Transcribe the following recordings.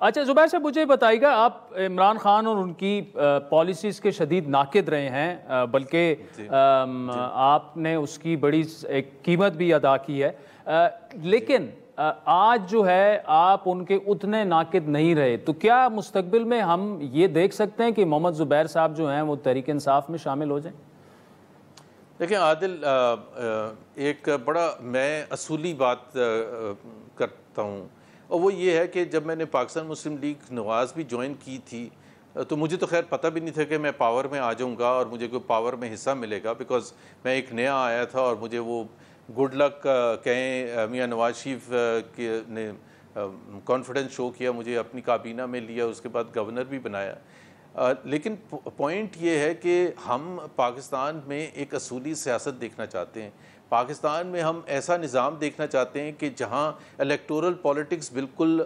اچھا زبیر صاحب مجھے بتائیے گا، آپ عمران خان اور ان کی پالیسیز کے شدید ناقد رہے ہیں، بلکہ آپ نے اس کی بڑی ایک قیمت بھی ادا کی ہے، لیکن آج جو ہے آپ ان کے اتنے ناقد نہیں رہے، تو کیا مستقبل میں ہم یہ دیکھ سکتے ہیں کہ محمد زبیر صاحب جو ہیں وہ تحریک انصاف میں شامل ہو جائیں؟ دیکھیں عادل، ایک بڑا میں اصولی بات کرتا ہوں، اور وہ یہ ہے کہ جب میں نے پاکستان مسلم لیگ نواز بھی جوائن کی تھی تو مجھے تو خیر پتہ بھی نہیں تھا کہ میں پاور میں آ جاؤں گا اور مجھے کوئی پاور میں حصہ ملے گا، بیکاز میں ایک نیا آیا تھا اور مجھے وہ گڈ لک کہیں میاں نواز شریف نے کانفیڈنس شو کیا، مجھے اپنی کابینہ میں لیا، اس کے بعد گورنر بھی بنایا۔ لیکن پوائنٹ یہ ہے کہ ہم پاکستان میں ایک اصولی سیاست دیکھنا چاہتے ہیں، پاکستان میں ہم ایسا نظام دیکھنا چاہتے ہیں کہ جہاں الیکٹورل پولیٹکس بالکل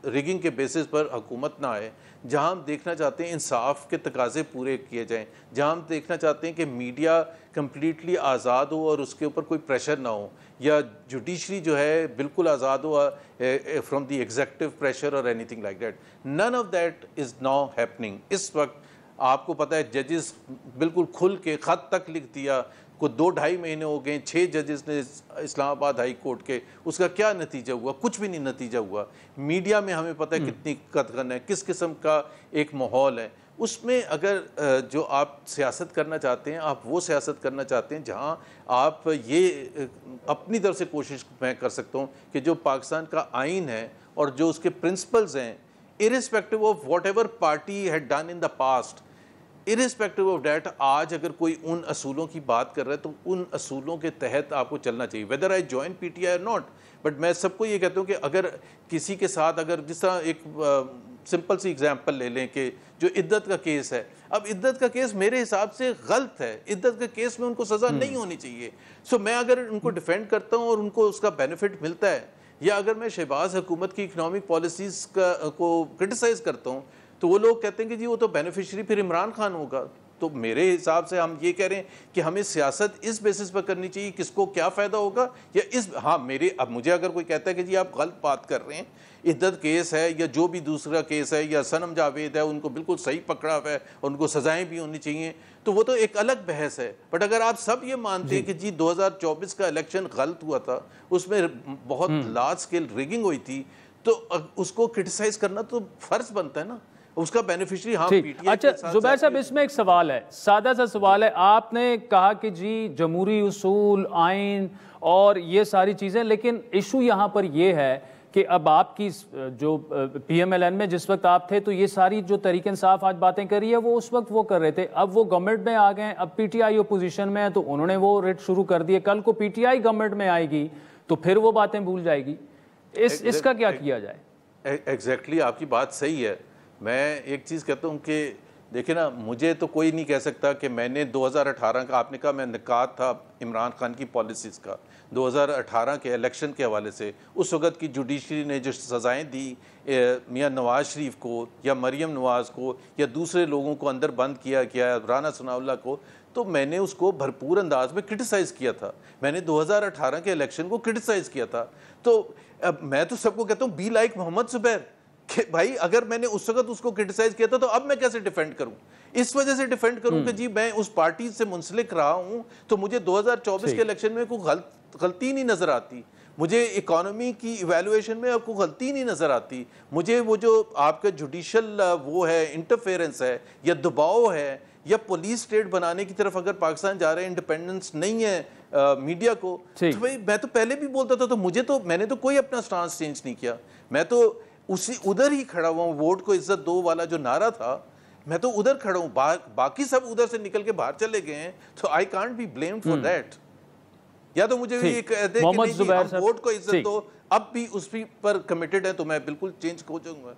ریگنگ کے بیسس پر حکومت نہ آئے، جہاں ہم دیکھنا چاہتے ہیں انصاف کے تقاضے پورے کیے جائیں، جہاں ہم دیکھنا چاہتے ہیں کہ میڈیا کمپلیٹلی آزاد ہو اور اس کے اوپر کوئی پریشر نہ ہو، یا جوڈیشری جو ہے بالکل آزاد ہو فرام دی ایگزیکٹو پریشر اور anything like that. None of that is now happening. اس وقت آپ کو پتہ ہے ججز بالکل کھل کے خط تک لکھ دیا، کو 2-2.5 مہینے ہو گئے، 6 ججز نے اسلام آباد ہائی کورٹ کے، اس کا کیا نتیجہ ہوا؟ کچھ بھی نہیں نتیجہ ہوا۔ میڈیا میں ہمیں پتہ ہے کتنی قدغن ہے، کس قسم کا ایک ماحول ہے۔ اس میں اگر جو آپ سیاست کرنا چاہتے ہیں، آپ وہ سیاست کرنا چاہتے ہیں جہاں آپ یہ اپنی طرف سے کوشش میں کر سکتا ہوں کہ جو پاکستان کا آئین ہے اور جو اس کے پرنسپلز ہیں، irrespective of whatever party had done in the past, irrespective of that، آج اگر کوئی ان اصولوں کی بات کر رہا ہے تو ان اصولوں کے تحت آپ کو چلنا چاہیے، whether I join PTI or not۔ But میں سب کو یہ کہتا ہوں کہ اگر کسی کے ساتھ، اگر جس طرح ایک سمپل سی ایگزامپل لے لیں کہ جو عدت کا کیس ہے، اب عدت کا کیس میرے حساب سے غلط ہے، عدت کے کیس میں ان کو سزا نہیں ہونی چاہیے، سو میں اگر ان کو ڈیفینڈ کرتا ہوں اور ان کو اس کا بینیفٹ ملتا ہے، یا اگر میں شہباز حکومت کی اکنامک پالیسیز کو کرٹیسائز کرتا ہوں تو وہ لوگ کہتے ہیں کہ جی وہ تو بینیفیشری پھر عمران خان ہوگا۔ تو میرے حساب سے ہم یہ کہہ رہے ہیں کہ ہمیں سیاست اس بیسس پر کرنی چاہیے کس کو کیا فائدہ ہوگا، یا اب مجھے اگر کوئی کہتا ہے کہ جی آپ غلط بات کر رہے ہیں، عدت کیس ہے یا جو بھی دوسرا کیس ہے یا صنم جاوید ہے، ان کو بالکل صحیح پکڑا ہوا ہے اور ان کو سزائیں بھی ہونی چاہیے، تو وہ تو ایک الگ بحث ہے۔ بٹ اگر آپ سب یہ مانتے ہیں کہ جی 2024 کا الیکشن غلط ہوا تھا، اس میں بہت لارج اسکیل ریگنگ ہوئی تھی، تو اس کو کرٹیسائز کرنا تو فرض بنتا ہے نا، اس کا بینیفیشری اچھا زبیر صاحب اس میں ایک سوال ہے، سادہ سا سوال ہے، آپ نے کہا کہ جی جمہوری اصول، آئین اور یہ ساری چیزیں، لیکن ایشو یہاں پر یہ ہے کہ اب آپ کی جو پی ایم ایل این میں جس وقت آپ تھے تو یہ ساری جو تحریک انصاف آج باتیں کر رہی ہے وہ اس وقت وہ کر رہے تھے، اب وہ گورنمنٹ میں آ گئے، اب پی ٹی آئی اپوزیشن میں ہے تو انہوں نے وہ ریٹ شروع کر دیے، کل کو پی ٹی آئی گورنمنٹ میں آئے گی تو پھر وہ باتیں بھول جائے گی، اس کا کیا کیا جائے؟ ایگزیکٹلی آپ کی بات صحیح ہے۔ میں ایک چیز کہتا ہوں کہ دیکھیں نا، مجھے تو کوئی نہیں کہہ سکتا کہ میں نے 2018 کا، آپ نے کہا میں نکات تھا عمران خان کی پالیسیز کا، 2018 کے الیکشن کے حوالے سے اس وقت کی جوڈیشری نے جو سزائیں دی میاں نواز شریف کو یا مریم نواز کو یا دوسرے لوگوں کو اندر بند کیا گیا، رانا ثناء اللہ کو، تو میں نے اس کو بھرپور انداز میں کرٹیسائز کیا تھا، میں نے 2018 کے الیکشن کو کرٹیسائز کیا تھا۔ تو اب میں تو سب کو کہتا ہوں بی لائک محمد زبیر، کہ بھائی اگر میں نے اس وقت اس کو کرٹیسائز کیا تھا تو اب میں کیسے ڈیفینڈ کروں؟ اس وجہ سے ڈیفینڈ کروں کہ جی میں اس پارٹی سے منسلک رہا ہوں، تو مجھے 2024 کے الیکشن میں کوئی غلطی نہیں نظر آتی، مجھے اکانومی کی ایویلویشن میں کوئی غلطی نہیں نظر آتی، مجھے وہ جو آپ کا جوڈیشل وہ ہے انٹرفیرنس ہے یا دباؤ ہے یا پولیس اسٹیٹ بنانے کی طرف اگر پاکستان جا رہے ہیں، انڈیپینڈنس نہیں ہے میڈیا کو، تو بھائی میں تو پہلے بھی بولتا تھا، تو میں نے تو کوئی اپنا سٹانس چینج نہیں کیا، میں تو ادھر ہی کھڑا ہوا ہوں، ووٹ کو عزت دو والا جو نعرہ تھا میں تو ادھر کھڑا ہوں، باقی سب ادھر سے نکل کے باہر چلے گئے ہیں، تو I can't be blamed for that. یا تو مجھے یہ کہتے ہیں کہ نہیں ہم ووٹ کو عزت دو، اب بھی اس پر کمیٹڈ ہے تو میں بالکل چینج ہو جاؤں گا۔